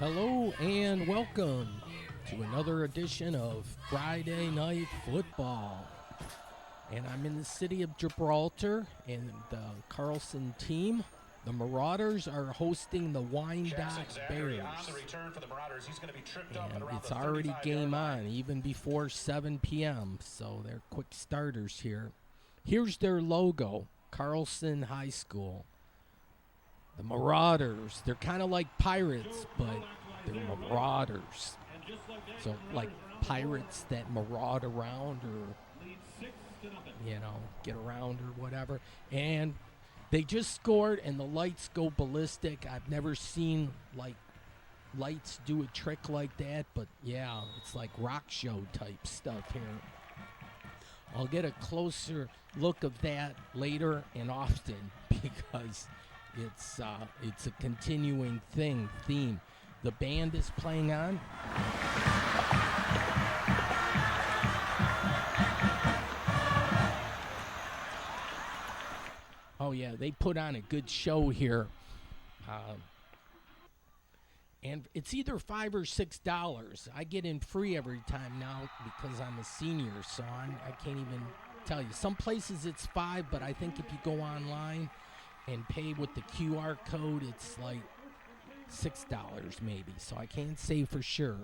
Hello and welcome to another edition of Friday Night Football. And I'm in the city of Gibraltar, and the Carlson team, the Marauders, are hosting the Wyandotte Bears. And it's already game on, even before 7 p.m., so they're quick starters here. Here's their logo, Carlson High School. The Marauders, they're kind of like pirates, but they're marauders. So like pirates that maraud around or, get around or whatever. And they just scored and the lights go ballistic. I've never seen like lights do a trick like that, but yeah, it's like rock show type stuff here. I'll get a closer look of that later and often because it's a continuing theme. The band is playing on. Oh yeah, they put on a good show here. And it's either $5 or $6. I get in free every time now because I'm a senior, so I can't even tell you. Some places it's $5, but I think if you go online and pay with the QR code, it's like $6 maybe. So I can't say for sure.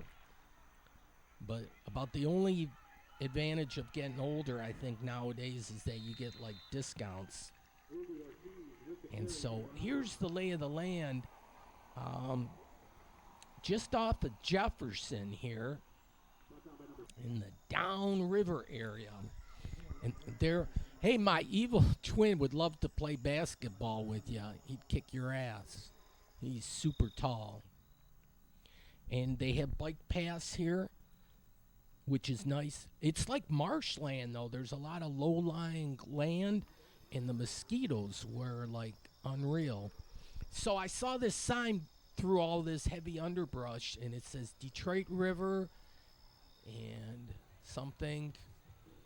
But about the only advantage of getting older, I think, nowadays is that you get like discounts. And so here's the lay of the land. Just off of Jefferson here in the downriver area. And there, hey, my evil twin would love to play basketball with you. He'd kick your ass. He's super tall. And they have bike paths here, which is nice. It's like marshland, though. There's a lot of low-lying land, and the mosquitoes were, like, unreal. So I saw this sign through all this heavy underbrush, and it says Detroit River and something,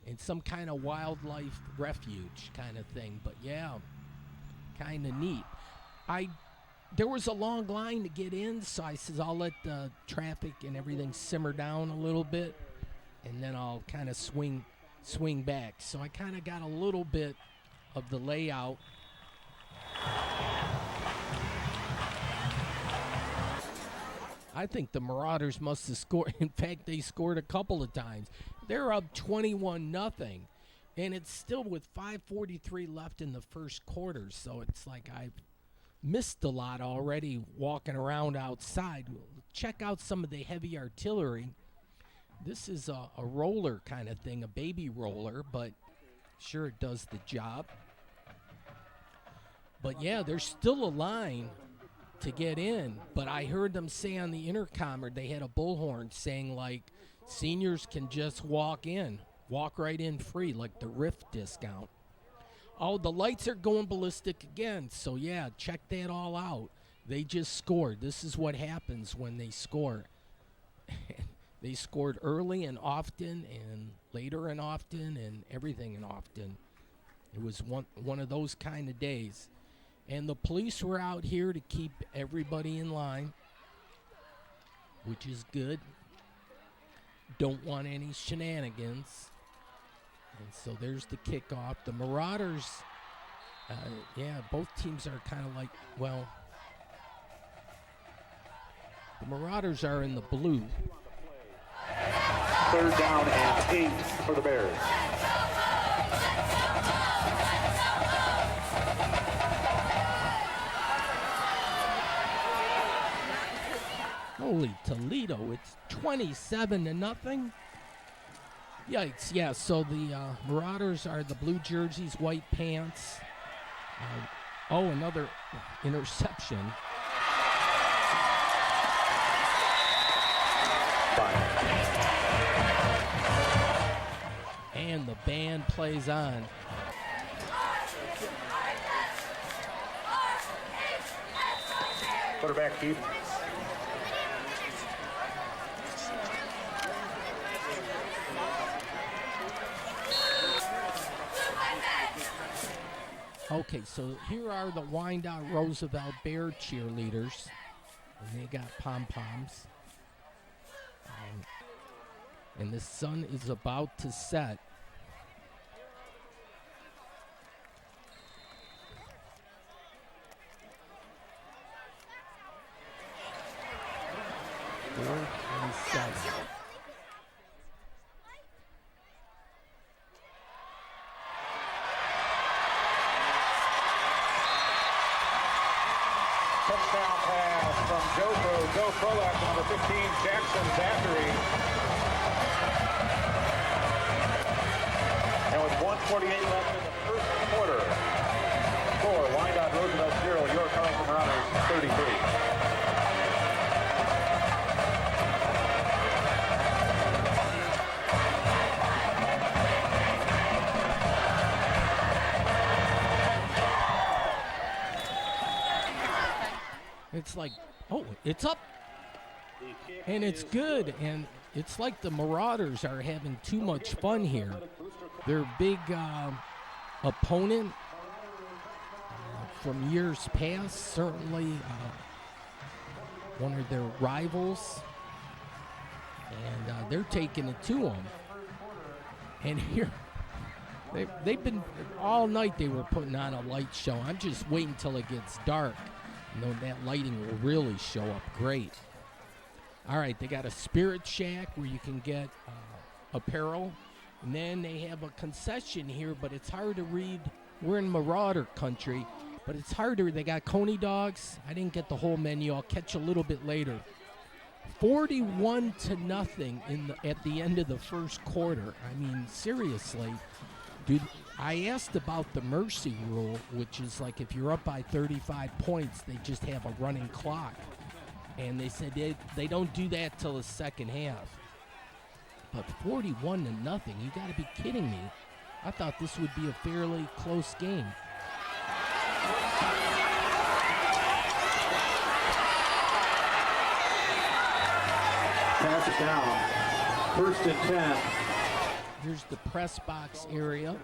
and some kind of wildlife refuge kind of thing. But yeah, kind of neat. There was a long line to get in, so I says I'll let the traffic and everything simmer down a little bit, and then I'll kind of swing back. So I kind of got a little bit of the layout. I think the Marauders must have scored. In fact, they scored a couple of times. They're up 21-0, and it's still with 5:43 left in the first quarter. So it's like I've missed a lot already walking around outside. Check out some of the heavy artillery. This is a roller kind of thing, a baby roller, but sure it does the job. But yeah, there's still a line to get in, but I heard them say on the intercom, or they had a bullhorn saying like seniors can just walk right in free, like the Rift discount. Oh, the lights are going ballistic again, so yeah, check that all out. They just scored. This is what happens when they score. They scored early and often, and later and often, and everything and often. It was one of those kind of days. And the police were out here to keep everybody in line, which is good. Don't want any shenanigans. And so there's the kickoff. The Marauders, both teams are kind of like, well, the Marauders are in the blue. 3rd down and 8 for the Bears. Holy Toledo, it's 27-0. Yikes, yeah, so the Marauders are the blue jerseys, white pants. Another interception. And the band plays on. Quarterback keep. Okay, so here are the Wyandotte Roosevelt Bear cheerleaders. And they got pom-poms. And the sun is about to set. Touchdown pass from Joe Prolak to number 15, Jackson Zachary. And with 1:48 left in the first quarter, score Wyandotte Roosevelt 0, York Carlson Mariners 33. It's like, oh, it's up. And it's good. And it's like the Marauders are having too much fun here. Their big opponent from years past, certainly one of their rivals. And they're taking it to them. And here, they've been, all night they were putting on a light show. I'm just waiting till it gets dark. That lighting will really show up great. All right, they got a Spirit Shack where you can get apparel. And then they have a concession here, but it's hard to read. We're in Marauder country, but it's harder. They got Coney dogs. I didn't get the whole menu. I'll catch a little bit later. 41-0 at the end of the first quarter. I mean, seriously. Dude, I asked about the mercy rule, which is like if you're up by 35 points, they just have a running clock. And they said they don't do that till the second half. But 41-0, you got to be kidding me. I thought this would be a fairly close game. Pass it down. First and 10. Here's the press box area. And,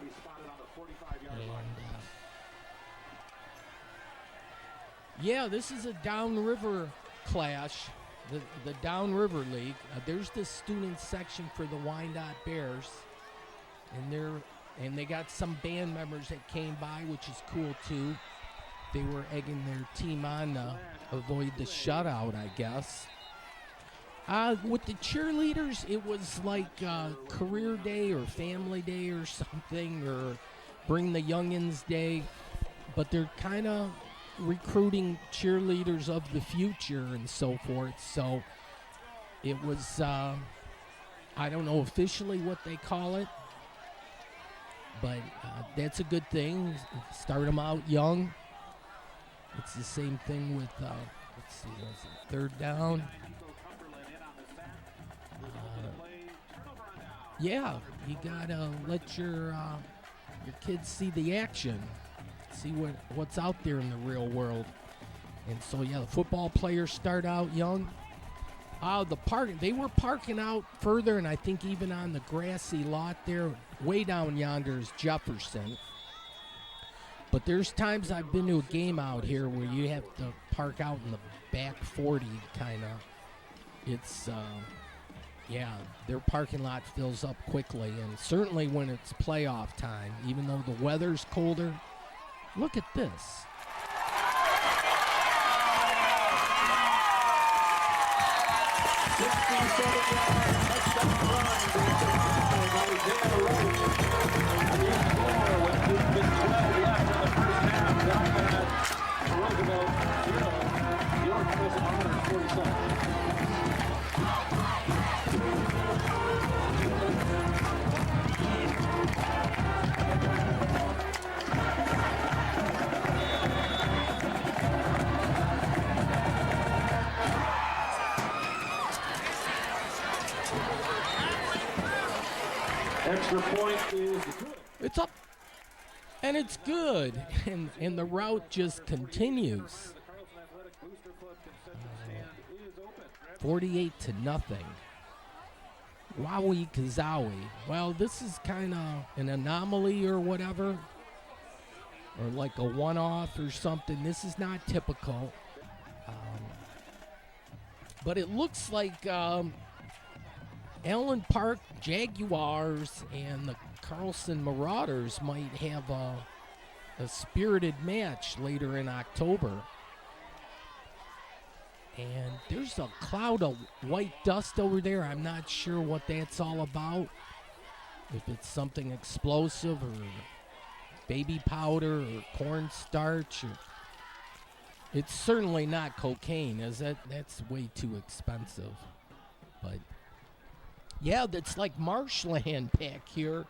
yeah, this is a downriver clash, the Downriver League. There's the student section for the Wyandotte Bears. And they got some band members that came by, which is cool, too. They were egging their team on to avoid the shutout, I guess. With the cheerleaders, it was like career day or family day or something, or bring the youngins day. But they're kind of recruiting cheerleaders of the future and so forth. So it was, I don't know officially what they call it, but that's a good thing. Start them out young. It's the same thing with, let's see, what's it, third down. Yeah, you gotta let your kids see the action, see what's out there in the real world. And so, yeah, the football players start out young. They were parking out further, and I think even on the grassy lot there, way down yonder is Jefferson. But there's times I've been to a game out here where you have to park out in the back 40, kind of. It's, yeah, their parking lot fills up quickly, and certainly when it's playoff time, even though the weather's colder. Look at this. Extra point is good. It's up, and it's good, and the route just continues. 48-0. Wowie Kazowie. Well, this is kind of an anomaly or whatever, or like a one-off or something. This is not typical. But it looks like Allen Park Jaguars and the Carlson Marauders might have a spirited match later in October. And there's a cloud of white dust over there. I'm not sure what that's all about. If it's something explosive or baby powder or cornstarch. It's certainly not cocaine, is it? That's way too expensive. But yeah, that's like marshland back here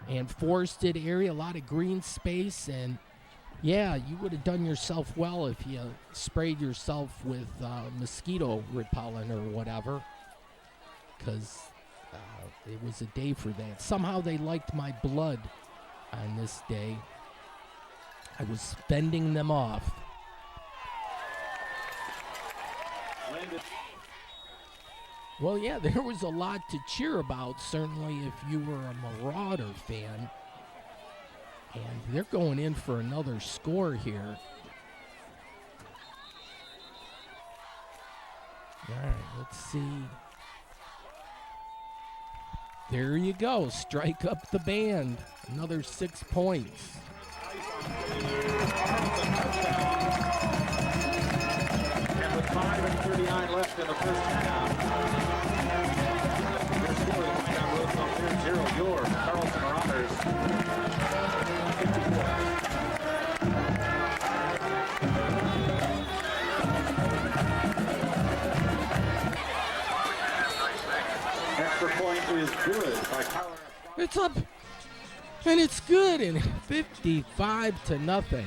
and forested area, a lot of green space, and yeah, you would have done yourself well if you sprayed yourself with mosquito repellent or whatever, because it was a day for that. Somehow they liked my blood on this day. I was fending them off. Well, yeah, there was a lot to cheer about, certainly if you were a Marauder fan. And they're going in for another score here. All right, let's see. There you go. Strike up the band. Another 6 points. And with 5:39 left in the first half, your score is Wyandotte Roosevelt Bears 0, your Carlson Marauders 54. Extra point is good by Colorado. It's up, and it's good, and 55-0.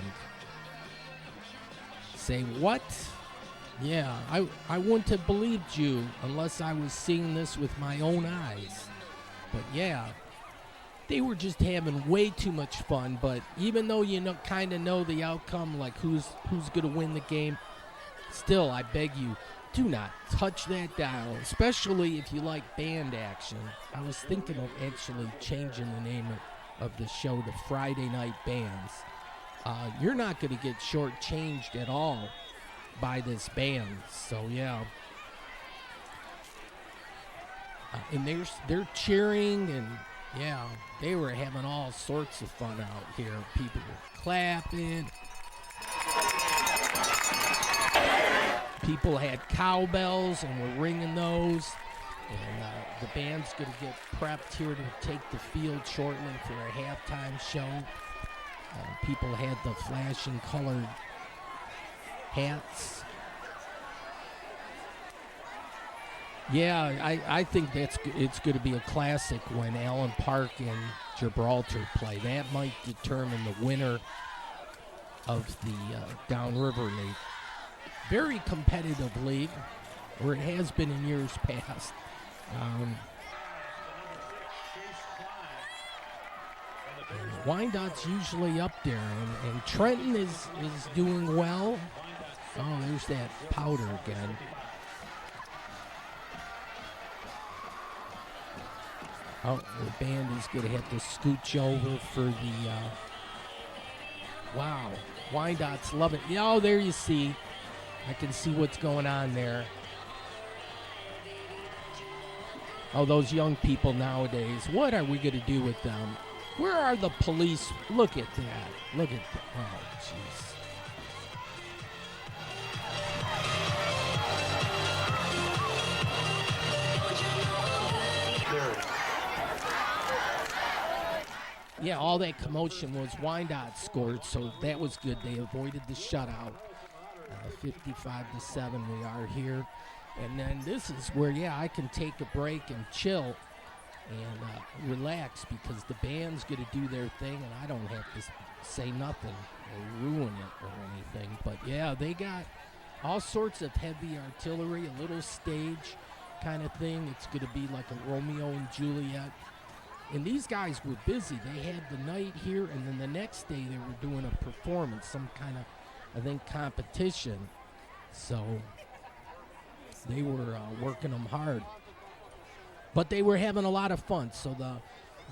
Say what? Yeah, I wouldn't have believed you unless I was seeing this with my own eyes. But yeah, they were just having way too much fun. But even though you know, kind of know the outcome, like who's going to win the game, still, I beg you, do not touch that dial, especially if you like band action. I was thinking of actually changing the name of the show to Friday Night Bands. You're not going to get shortchanged at all by this band. So yeah, and they're cheering, and yeah, they were having all sorts of fun out here. People were clapping. People had cowbells and were ringing those. And the band's going to get prepped here to take the field shortly for a halftime show. People had the flashing colored hats. Yeah, I think it's going to be a classic when Allen Park and Gibraltar play. That might determine the winner of the Downriver League. Very competitive league, where it has been in years past. Wyandotte's usually up there, and Trenton is doing well. Oh, there's that powder again. Oh, the band is going to have to scooch over for the... wow, Wyandotte's loving it. Oh, there you see. I can see what's going on there. Oh, those young people nowadays, what are we going to do with them? Where are the police? Look at that. Look at that. Oh, jeez. Yeah, all that commotion was Wyandotte scored, so that was good. They avoided the shutout. 55-7 we are here. And then this is where, yeah, I can take a break and chill and relax, because the band's going to do their thing and I don't have to say nothing or ruin it or anything. But yeah, they got all sorts of heavy artillery, a little stage kind of thing. It's going to be like a Romeo and Juliet. And these guys were busy. They had the night here, and then the next day they were doing a performance, some kind of, I think, competition. So they were working them hard. But they were having a lot of fun. So the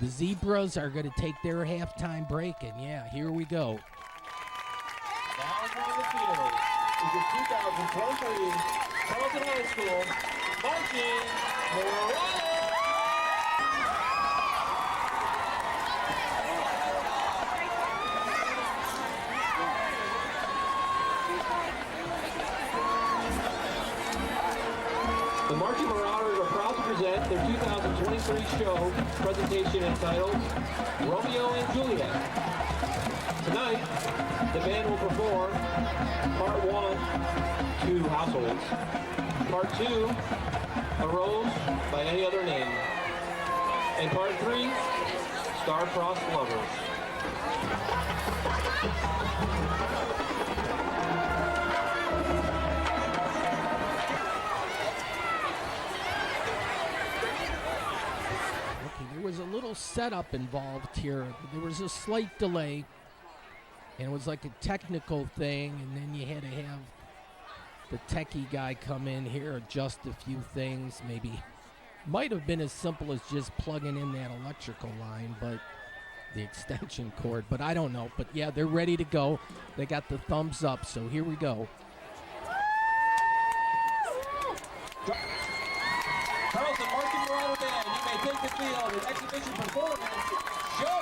Zebras are going to take their halftime break. And, yeah, here we go. Down on the field, is your 2023 Carlson High School marching Murals. The Marching Marauders are proud to present their 2023 show presentation entitled Romeo and Juliet. Tonight, the band will perform Part 1, Two Households, Part 2, A Rose by Any Other Name, and Part 3, Star-Crossed Lovers. There was a little setup involved here. There was a slight delay, and it was like a technical thing, and then you had to have the techie guy come in here, adjust a few things. Maybe might have been as simple as just plugging in that electrical line, but the extension cord, but I don't know. But yeah, they're ready to go. They got the thumbs up, so here we go. Carlson Marching Marauder Band, you may take the field with exhibition performance show.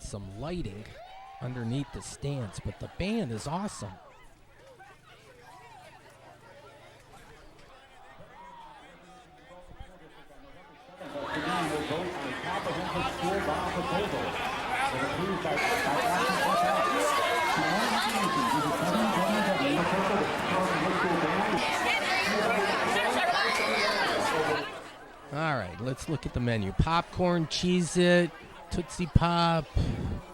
Some lighting underneath the stands, but the band is awesome. All right, let's look at the menu. Popcorn, Cheez-It, Tootsie Pop,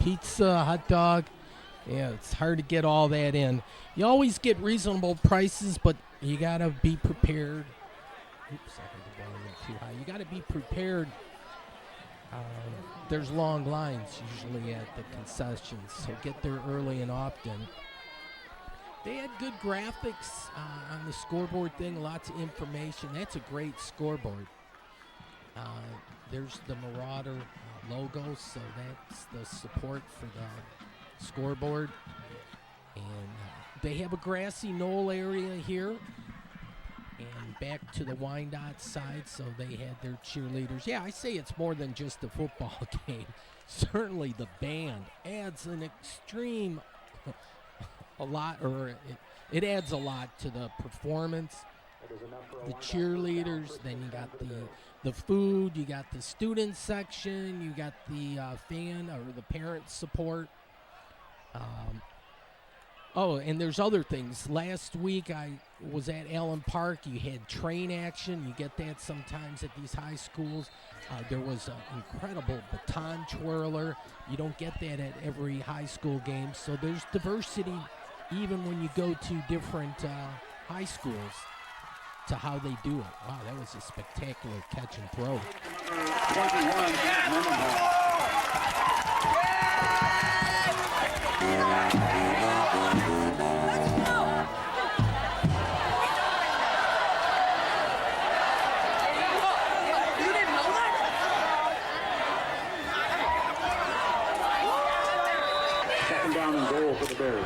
pizza, hot dog. Yeah, it's hard to get all that in. You always get reasonable prices, but you gotta be prepared. Oops, I had the volume too high. You gotta be prepared. There's long lines usually at the concessions, so get there early and often. They had good graphics on the scoreboard thing, lots of information. That's a great scoreboard. There's the Marauder logo, so that's the support for the scoreboard. And they have a grassy knoll area here. And back to the Wyandotte side, so they had their cheerleaders. Yeah, I say it's more than just a football game. Certainly the band adds an extreme, it adds a lot to the performance. The cheerleaders, then you got the food, you got the student section, you got the fan or the parent support. And there's other things. Last week I was at Allen Park. You had train action. You get that sometimes at these high schools. There was an incredible baton twirler. You don't get that at every high school game. So there's diversity even when you go to different high schools to how they do it. Wow, that was a spectacular catch and throw. 21, second down and goal for the Bears.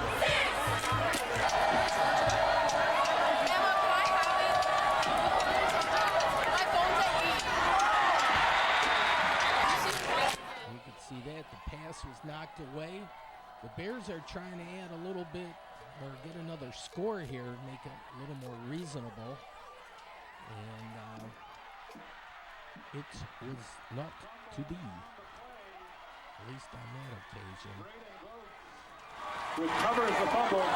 The pass was knocked away. The Bears are trying to add a little bit or get another score here, make it a little more reasonable. And it was not to be, at least on that occasion. Recovers the fumble.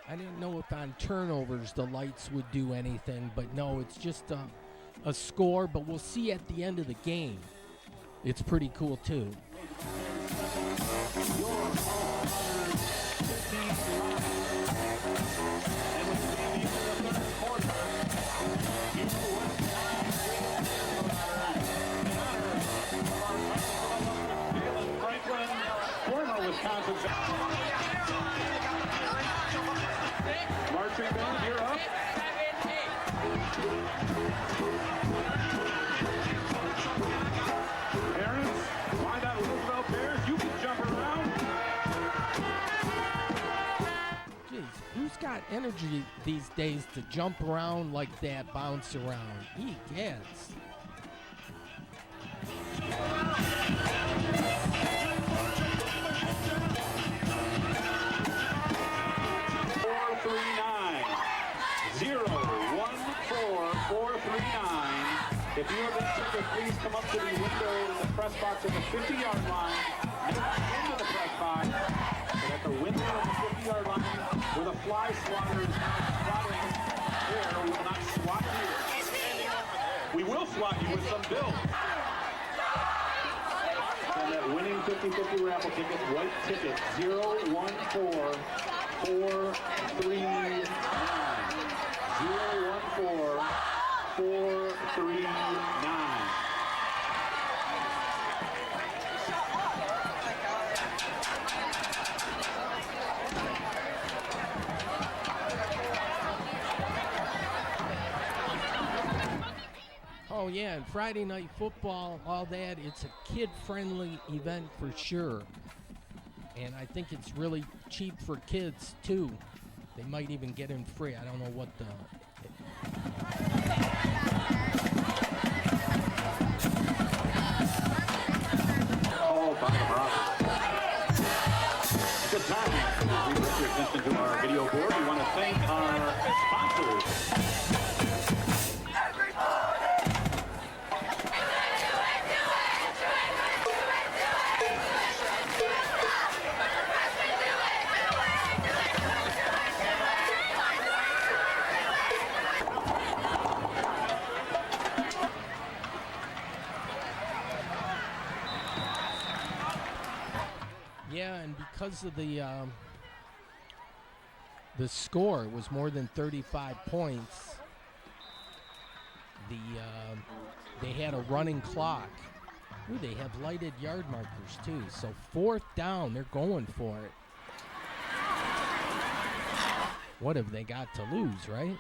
I didn't know if on turnovers the lights would do anything, but no, it's just a score, but we'll see at the end of the game. It's pretty cool, too. Franklin, former Wisconsin. Marching band, you're up. Parents, Wyandotte Roosevelt Bears, you can jump around. Jeez, who's got energy these days to jump around like that, bounce around? Yes. If you have a ticket, please come up to the window in the press box at the 50-yard line, not into the press box, but at the window of the 50-yard line where the fly swatter is now swatting there. We will not swat here. We will swat you with some bills. And that winning 50-50 raffle ticket, white ticket, 014439. 014439. Oh, yeah, and Friday night football, all that, it's a kid-friendly event for sure. And I think it's really cheap for kids, too. They might even get in free. I don't know what the... Called by the Broncos. Good time. As we direct your attention to our video board, we want to thank our sponsors. because of the score was more than 35 points. They had a running clock. Ooh, they have lighted yard markers too. So 4th down, they're going for it. What have they got to lose, right?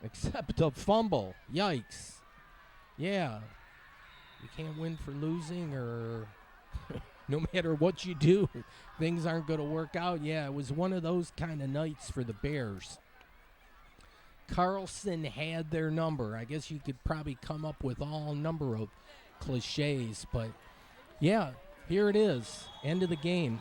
Except a fumble. Yikes. Yeah. You can't win for losing, or no matter what you do, things aren't going to work out. Yeah, it was one of those kind of nights for the Bears. Carlson had their number. I guess you could probably come up with all number of cliches, but yeah, here it is. End of the game.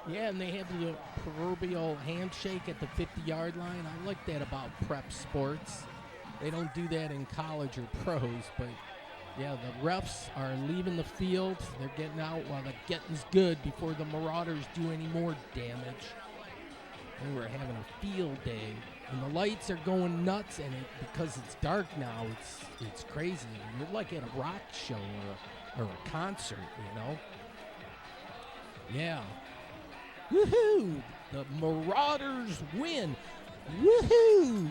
Yeah, and they have the proverbial handshake at the 50-yard line. I like that about prep sports. They don't do that in college or pros, but yeah, the refs are leaving the field. They're getting out while the getting's good before the Marauders do any more damage. And we're having a field day. And the lights are going nuts, and because it's dark now, it's crazy. You're like at a rock show or a concert, you know? Yeah. Woohoo! The Marauders win. Woohoo!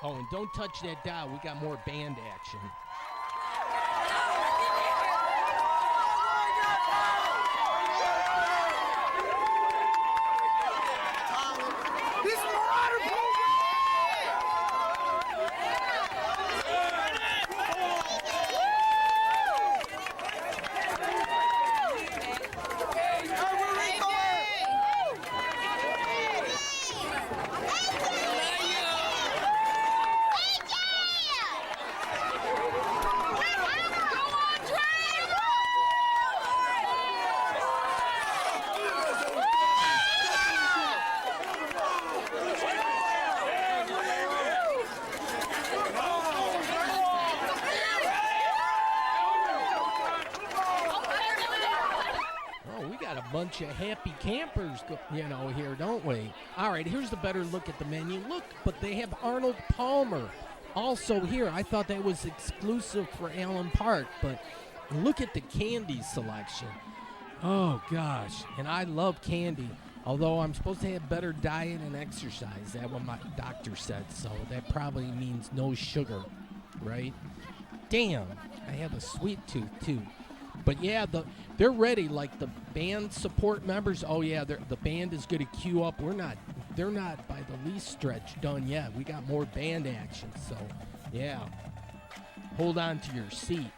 Oh, and don't touch that dial. We got more band action. Bunch of happy campers, here, don't we? All right, here's the better look at the menu. Look, but they have Arnold Palmer also here. I thought that was exclusive for Allen Park, but look at the candy selection. Oh, gosh, and I love candy, although I'm supposed to have better diet and exercise. That's what my doctor said, so that probably means no sugar, right? Damn, I have a sweet tooth, too. But yeah, they're ready. Like the band support members. Oh yeah, the band is going to queue up. They're not by the least stretch done yet. We got more band action. So yeah, hold on to your seat.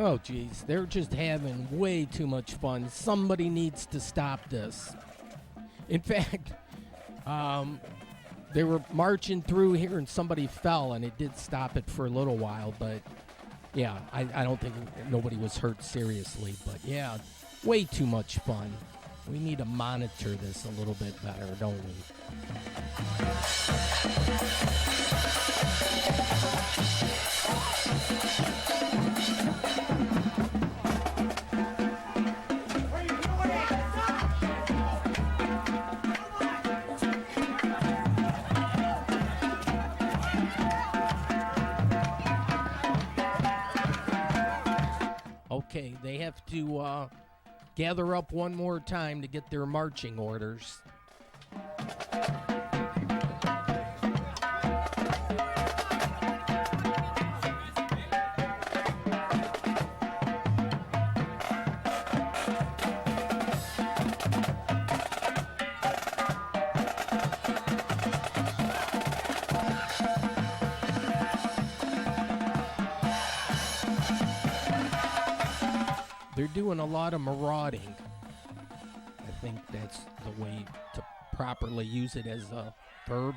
Oh, geez. They're just having way too much fun. Somebody needs to stop this. In fact, they were marching through here and somebody fell, and it did stop it for a little while. But, yeah, I don't think nobody was hurt seriously. But, yeah, way too much fun. We need to monitor this a little bit better, don't we? Okay, they have to gather up one more time to get their marching orders. They're doing a lot of marauding. I think that's the way to properly use it as a verb.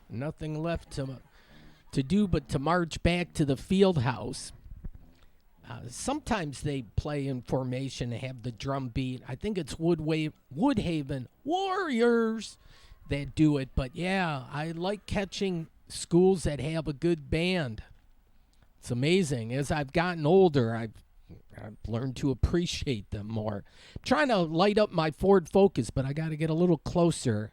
Nothing left to do but to march back to the field house. Sometimes they play in formation and have the drum beat. I think it's Woodhaven Warriors that do it. But, yeah, I like catching schools that have a good band. It's amazing. As I've gotten older, I've learned to appreciate them more. I'm trying to light up my Ford Focus, but I got to get a little closer.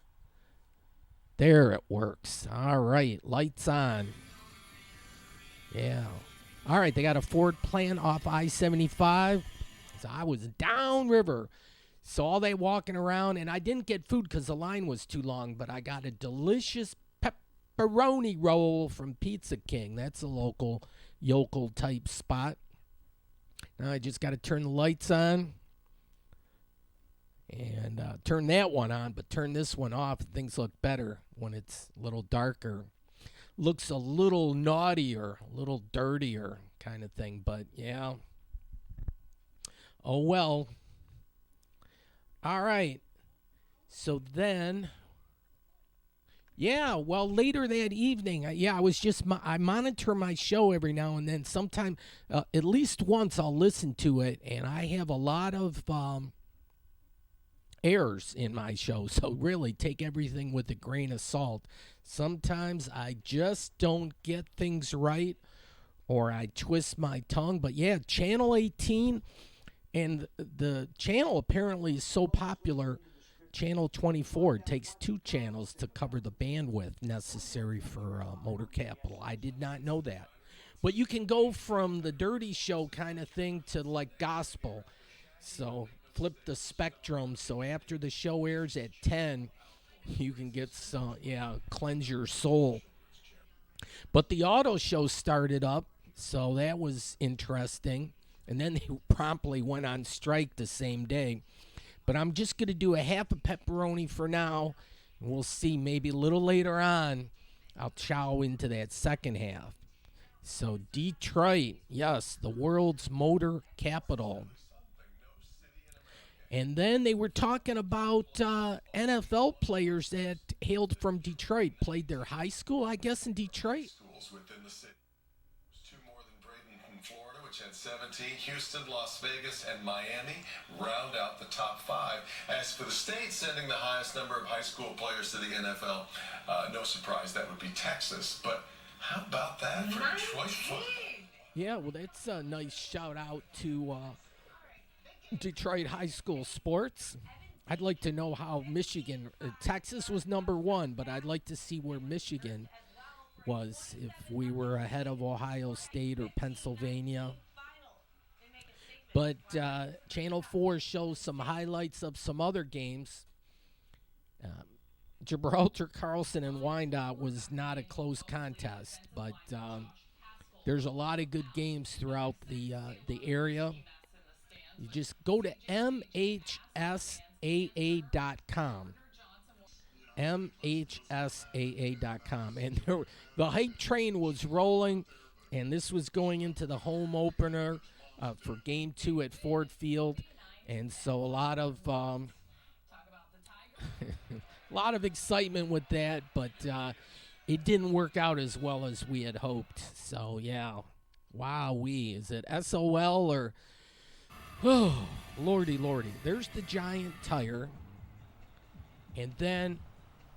There it works. All right, lights on. Yeah. All right, they got a Ford plant off I-75. So I was downriver. Saw they walking around, and I didn't get food because the line was too long, but I got a delicious pepperoni roll from Pizza King. That's a local yokel type spot. Now I just got to turn the lights on. And turn that one on, but turn this one off. Things look better when it's a little darker. Looks a little naughtier, a little dirtier kind of thing. But, yeah. Oh, well. All right. So then, yeah, well, later that evening, I was just, I monitor my show every now and then. Sometime, at least once, I'll listen to it. And I have a lot of errors in my show, so really take everything with a grain of salt. Sometimes I just don't get things right, or I twist my tongue. But yeah, Channel 18, and the channel apparently is so popular, Channel 24 takes 2 channels to cover the bandwidth necessary for Motor Capital. I did not know that. But you can go from the dirty show kind of thing to like gospel. So flip the spectrum. So after the show airs at 10, you can get some, cleanse your soul. But the auto show started up, so that was interesting. And then they promptly went on strike the same day. But I'm just going to do a half a pepperoni for now. And we'll see, maybe a little later on, I'll chow into that second half. So Detroit, yes, the world's motor capital. And then they were talking about NFL players that hailed from Detroit, played their high school, I guess, in Detroit. Within the city. Two more than Bradenton, Florida, which had 17. Houston, Las Vegas, and Miami round out the top 5. As for the state sending the highest number of high school players to the NFL, no surprise that would be Texas. But how about that for Detroit football? Yeah, well, that's a nice shout out to Detroit high school sports. I'd like to know how Michigan, Texas was number 1, but I'd like to see where Michigan was, if we were ahead of Ohio State or Pennsylvania. But Channel 4 shows some highlights of some other games. Gibraltar Carlson and Wyandotte was not a close contest, but there's a lot of good games throughout the area. You just go to MHSAA.com. MHSAA.com. And the hype train was rolling, and this was going into the home opener for Game 2 at Ford Field. And so a lot of a lot of excitement with that, but it didn't work out as well as we had hoped. So, yeah, wowee. Is it SOL or... Oh, lordy. There's the giant tire. And then,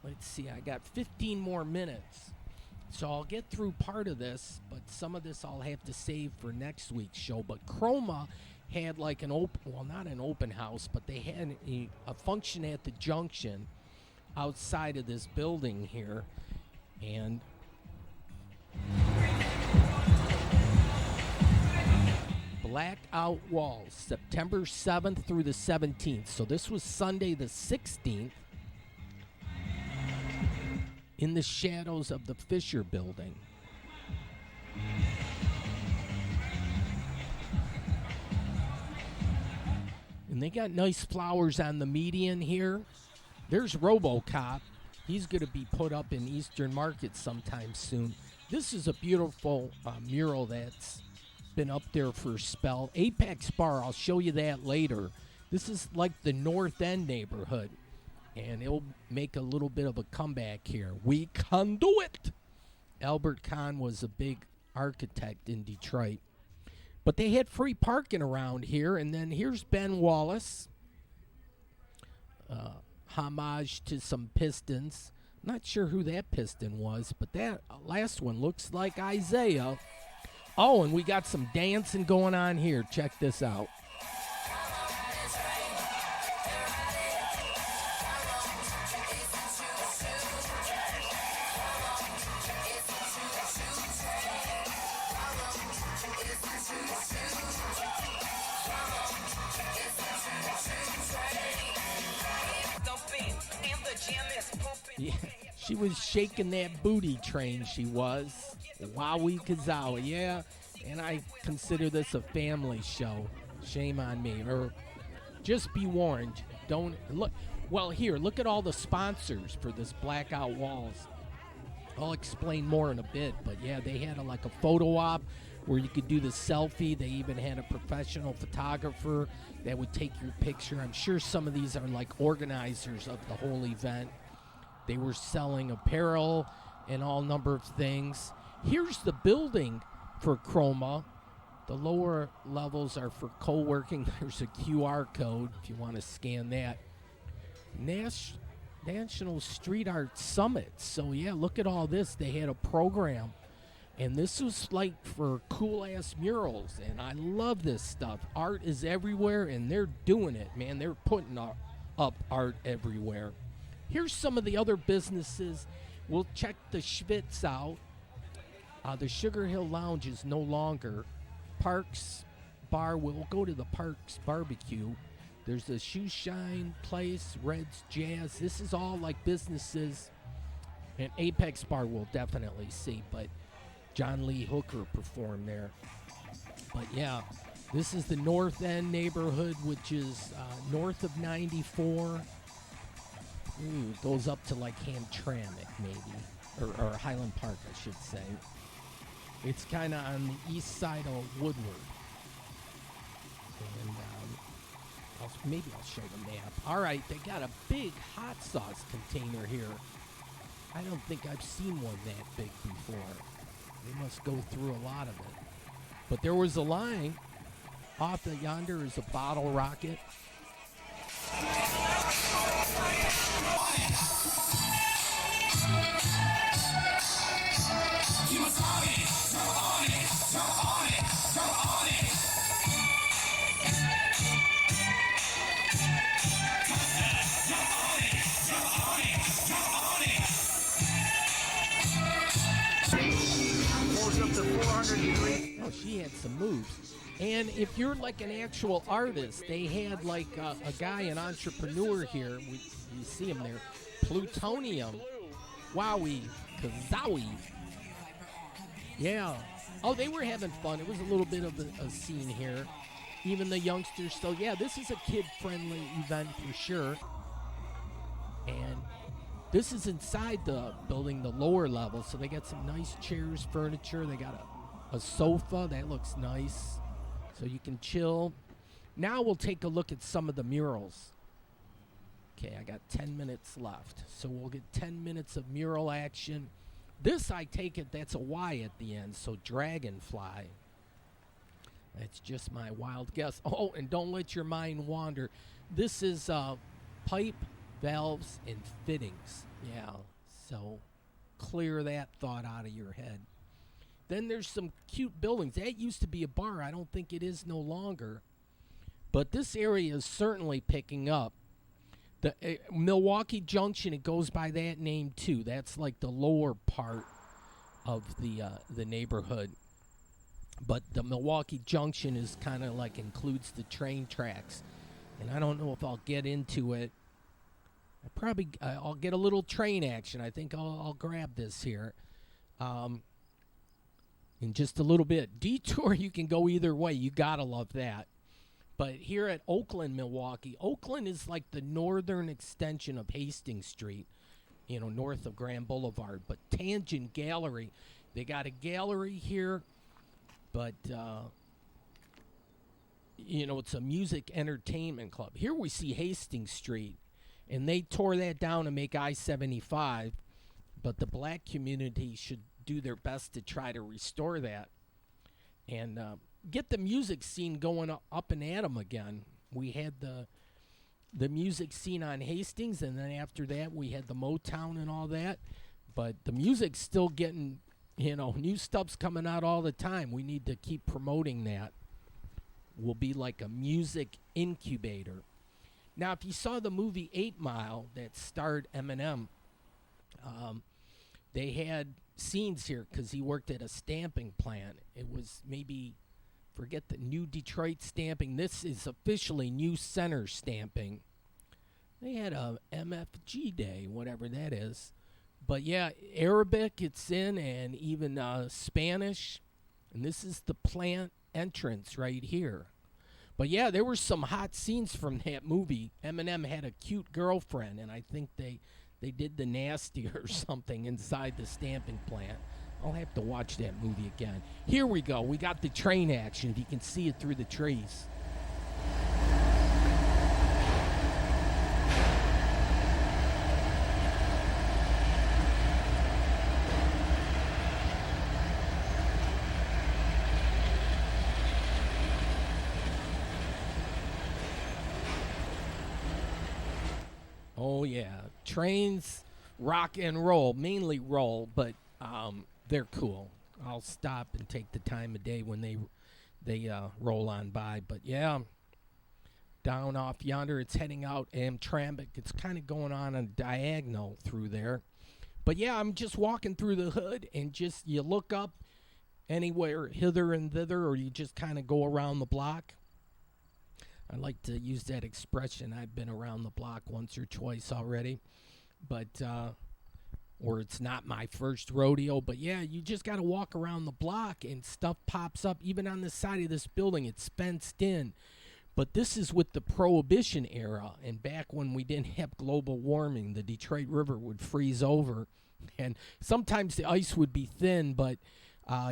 let's see, I got 15 more minutes. So I'll get through part of this, but some of this I'll have to save for next week's show. But Chroma had like an not an open house, but they had a function at the junction outside of this building here. And Blackout Walls, September 7th through the 17th. So this was Sunday the 16th in the shadows of the Fisher Building. And they got nice flowers on the median here. There's RoboCop. He's going to be put up in Eastern Market sometime soon. This is a beautiful mural that's been up there for a spell. Apex Bar, I'll show you that later. This is like the North End neighborhood, and it'll make a little bit of a comeback here. We can do it! Albert Kahn was a big architect in Detroit. But they had free parking around here, and then here's Ben Wallace. Homage to some Pistons. Not sure who that Piston was, but that last one looks like Isaiah. Oh, and we got some dancing going on here. Check this out. Yeah, she was shaking that booty train, she was. Wowie kazowie, yeah. And I consider this a family show. Shame on me. Or just be warned. Don't look. Well, here, look at all the sponsors for this Blackout Walls. I'll explain more in a bit, but yeah, they had like a photo op where you could do the selfie. They even had a professional photographer that would take your picture. I'm sure some of these are like organizers of the whole event. They were selling apparel and all number of things. Here's the building for Chroma. The lower levels are for co-working. There's a QR code if you want to scan that. National Street Art Summit. So, yeah, look at all this. They had a program. And this was like for cool-ass murals. And I love this stuff. Art is everywhere, and they're doing it, man. They're putting up art everywhere. Here's some of the other businesses. We'll check the Schwitz out. The Sugar Hill Lounge is no longer. Parks Bar, we'll go to the Parks Barbecue. There's the Shoe Shine Place, Red's Jazz. This is all like businesses. And Apex Bar we'll definitely see, but John Lee Hooker performed there. But yeah, this is the North End neighborhood, which is north of 94. Goes up to like Hamtramck maybe, or Highland Park, I should say. It's kind of on the east side of Woodward. And maybe I'll show the map. All right, they got a big hot sauce container here. I don't think I've seen one that big before. They must go through a lot of it. But there was a line. Off yonder is a bottle rocket. Oh, she had some moves. And if you're like an actual artist, they had like a guy, an entrepreneur here. You see him there. Plutonium. Wowie. Kazowie. Yeah. Oh, they were having fun. It was a little bit of a scene here. Even the youngsters. So, yeah, this is a kid-friendly event for sure. And this is inside the building, the lower level. So they got some nice chairs, furniture. They got a sofa. That looks nice. So you can chill. Now we'll take a look at some of the murals. Okay, I got 10 minutes left. So we'll get 10 minutes of mural action. This, I take it, that's a Y at the end. So Dragonfly. That's just my wild guess. Oh, and don't let your mind wander. This is pipe, valves, and fittings. Yeah, so clear that thought out of your head. Then there's some cute buildings. That used to be a bar. I don't think it is no longer. But this area is certainly picking up. The Milwaukee Junction, it goes by that name too. That's like the lower part of the neighborhood. But the Milwaukee Junction is kind of like includes the train tracks. And I don't know if I'll get into it. I'll get a little train action. I think I'll grab this here. In just a little bit. Detour, you can go either way. You gotta love that. But here at Oakland, Milwaukee, Oakland is like the northern extension of Hastings Street, north of Grand Boulevard. But Tangent Gallery, they got a gallery here, but, it's a music entertainment club. Here we see Hastings Street, and they tore that down to make I-75, but the black community should do their best to try to restore that and get the music scene going up and at 'em again. We had the music scene on Hastings, and then after that we had the Motown and all that. But the music's still getting, new stuff's coming out all the time. We need to keep promoting that. We'll be like a music incubator. Now, if you saw the movie 8 Mile that starred Eminem, they had scenes here because he worked at a stamping plant. It was forget the New Detroit stamping. This is officially New Center stamping. They had a MFG day, whatever that is. But yeah, Arabic it's in, and even Spanish. And this is the plant entrance right here. But yeah, there were some hot scenes from that movie. Eminem had a cute girlfriend, and I think they did the nasty or something inside the stamping plant. I'll have to watch that movie again. Here we go. We got the train action. If you can see it through the trees. Oh, yeah. Trains rock and roll, mainly roll, but they're cool. I'll stop and take the time of day when they roll on by. But, yeah, down off yonder, it's heading out Hamtramck. It's kind of going on a diagonal through there. But, yeah, I'm just walking through the hood, and just you look up, anywhere hither and thither, or you just kind of go around the block? I like to use that expression. I've been around the block once or twice already, but or it's not my first rodeo. But yeah, you just got to walk around the block and stuff pops up. Even on the side of this building, it's fenced in. But this is with the Prohibition era, and back when we didn't have global warming, the Detroit River would freeze over, and sometimes the ice would be thin, but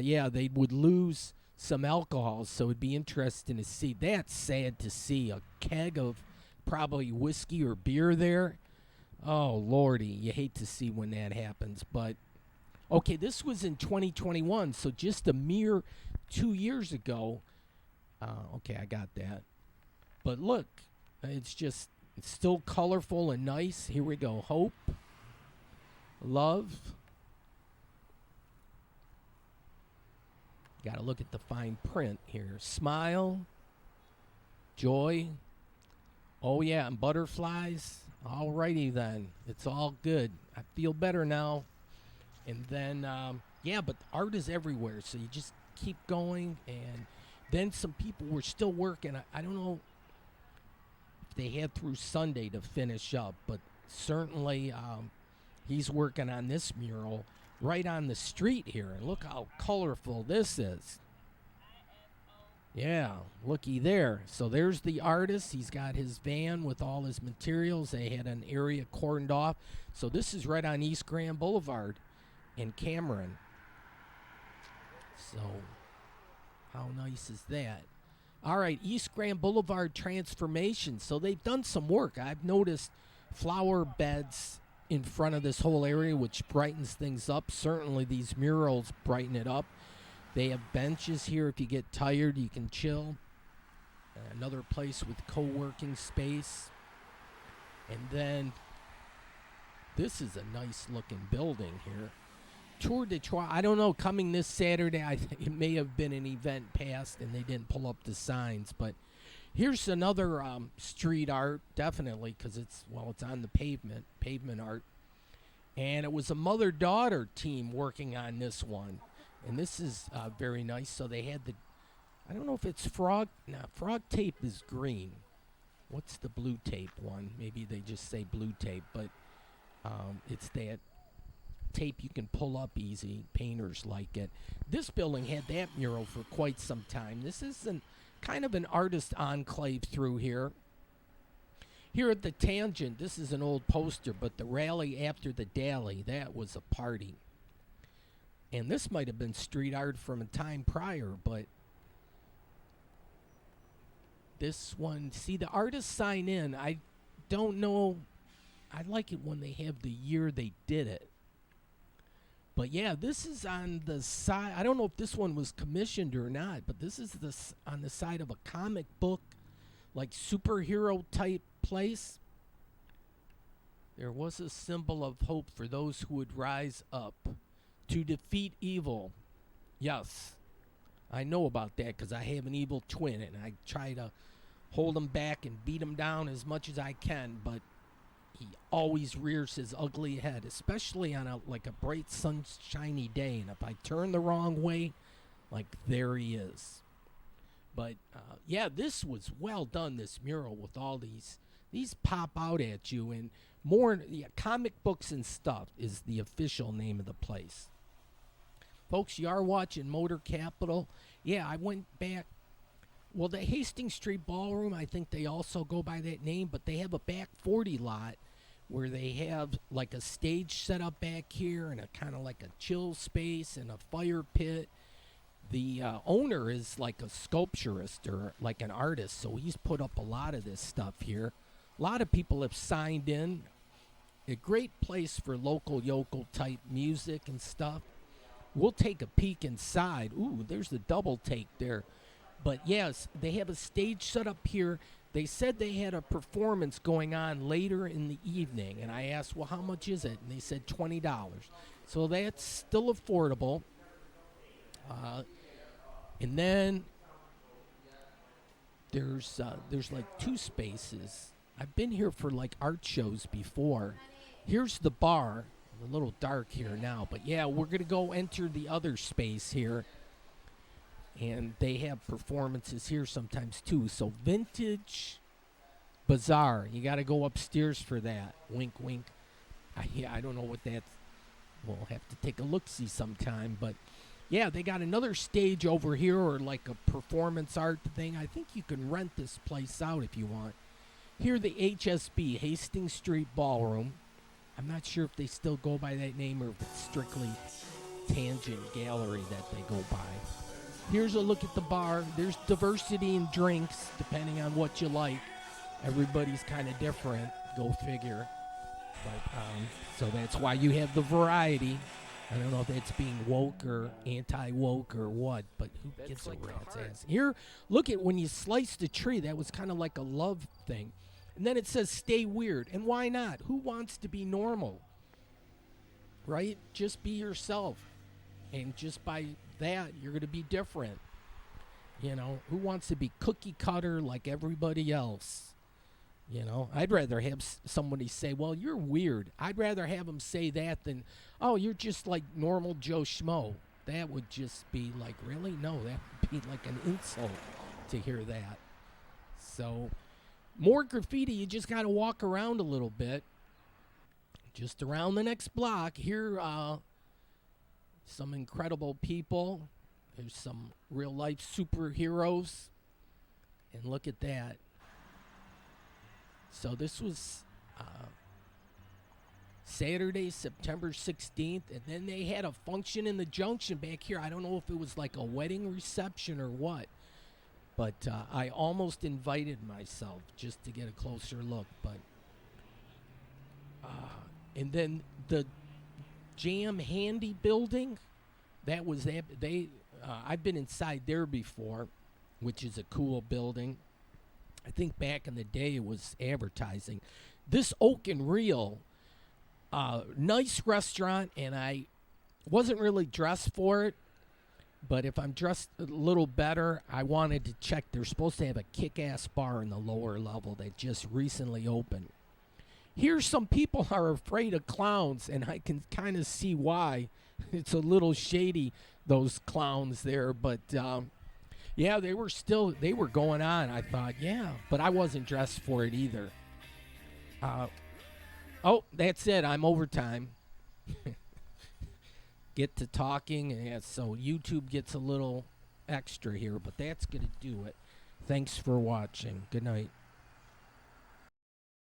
yeah, they would lose some alcohol, so it'd be interesting to see. That's sad to see, a keg of probably whiskey or beer there. Oh, Lordy, you hate to see when that happens. But, okay, this was in 2021, so just a mere 2 years ago. Okay, I got that. But look, it's still colorful and nice. Here we go. Hope, love. Got to look at the fine print here. Smile, joy. Oh, yeah, and butterflies. All righty then. It's all good. I feel better now. And then, yeah, but art is everywhere, so you just keep going. And then some people were still working. I don't know if they had through Sunday to finish up, but certainly he's working on this mural right on the street here. And look how colorful this is. Yeah, looky there. So there's the artist. He's got his van with all his materials. They had an area cordoned off. So this is right on East Grand Boulevard in Cameron. So how nice is that? All right, East Grand Boulevard transformation. So they've done some work. I've noticed flower beds in front of this whole area, which brightens things up. Certainly these murals brighten it up. They have benches here. If you get tired, you can chill. Another place with co-working space. And then this is a nice looking building here. Tour de Trois. I don't know, coming this Saturday, it may have been an event past and they didn't pull up the signs. But here's another street art, definitely, because it's on the pavement art. And it was a mother-daughter team working on this one. And this is very nice. So they had I don't know if it's frog. No, frog tape is green. What's the blue tape one? Maybe they just say blue tape, but it's that tape you can pull up easy. Painters like it. This building had that mural for quite some time. This is kind of an artist enclave through here. Here at the Tangent, this is an old poster, but the rally after the Dally, that was a party. And this might have been street art from a time prior, but this one, see, the artists sign in. I don't know. I like it when they have the year they did it. But yeah, this is on the side. I don't know if this one was commissioned or not, but this is on the side of a comic book, like superhero type place. There was a symbol of hope for those who would rise up to defeat evil. Yes, I know about that because I have an evil twin, and I try to hold him back and beat him down as much as I can, but he always rears his ugly head, especially on a bright sunshiny day. And if I turn the wrong way, there he is. But yeah, this was well done, this mural, with all these pop out at you. And more, comic books and stuff is the official name of the place. Folks, you are watching Motor Capital. Yeah, I went back. Well, the Hastings Street Ballroom, I think they also go by that name, but they have a back 40 lot where they have a stage set up back here and a kind of like a chill space and a fire pit. The owner is like a sculpturist or like an artist, so he's put up a lot of this stuff here. A lot of people have signed in. A great place for local yokel type music and stuff. We'll take a peek inside. Ooh, there's the double take there. But yes, they have a stage set up here. They said they had a performance going on later in the evening. And I asked, well, how much is it? And they said $20. So that's still affordable. And then there's two spaces. I've been here for art shows before. Here's the bar. A little dark here now, but yeah, we're gonna go enter the other space here. And they have performances here sometimes too. So Vintage Bazaar, you got to go upstairs for that. Wink, wink. I don't know what that's. We'll have to take a look-see sometime. But, yeah, they got another stage over here or like a performance art thing. I think you can rent this place out if you want. Here, the HSB, Hastings Street Ballroom. I'm not sure if they still go by that name or if it's strictly Tangent Gallery that they go by. Here's a look at the bar. There's diversity in drinks, depending on what you like. Everybody's kind of different. Go figure. But so that's why you have the variety. I don't know if that's being woke or anti-woke or what, but who gives a rat's ass? Here, look at when you slice the tree. That was kind of like a love thing. And then it says stay weird. And why not? Who wants to be normal? Right? Just be yourself. And just by that, you're going to be different. You know, who wants to be cookie cutter like everybody else? You know, I'd rather have somebody say, well, you're weird. I'd rather have them say that than, oh, you're just like normal Joe Schmo. That would just be like, really? No, that would be like an insult to hear that. So, more graffiti. You just got to walk around a little bit. Just around the next block. Here, some incredible people. There's some real-life superheroes. And look at that. So this was Saturday, September 16th. And then they had a function in the Junction back here. I don't know if it was like a wedding reception or what. But I almost invited myself just to get a closer look. But and then the Jam Handy building, that was that. I've been inside there before, which is a cool building. I think back in the day it was advertising. This Oak and Reel, nice restaurant, and I wasn't really dressed for it. But if I'm dressed a little better, I wanted to check. They're supposed to have a kick-ass bar in the lower level that just recently opened. Here, some people are afraid of clowns, and I can kind of see why. It's a little shady, those clowns there. But, yeah, they were going on. I thought, yeah, but I wasn't dressed for it either. Oh, that's it. I'm overtime. Get to talking, and so YouTube gets a little extra here, but that's going to do it. Thanks for watching. Good night.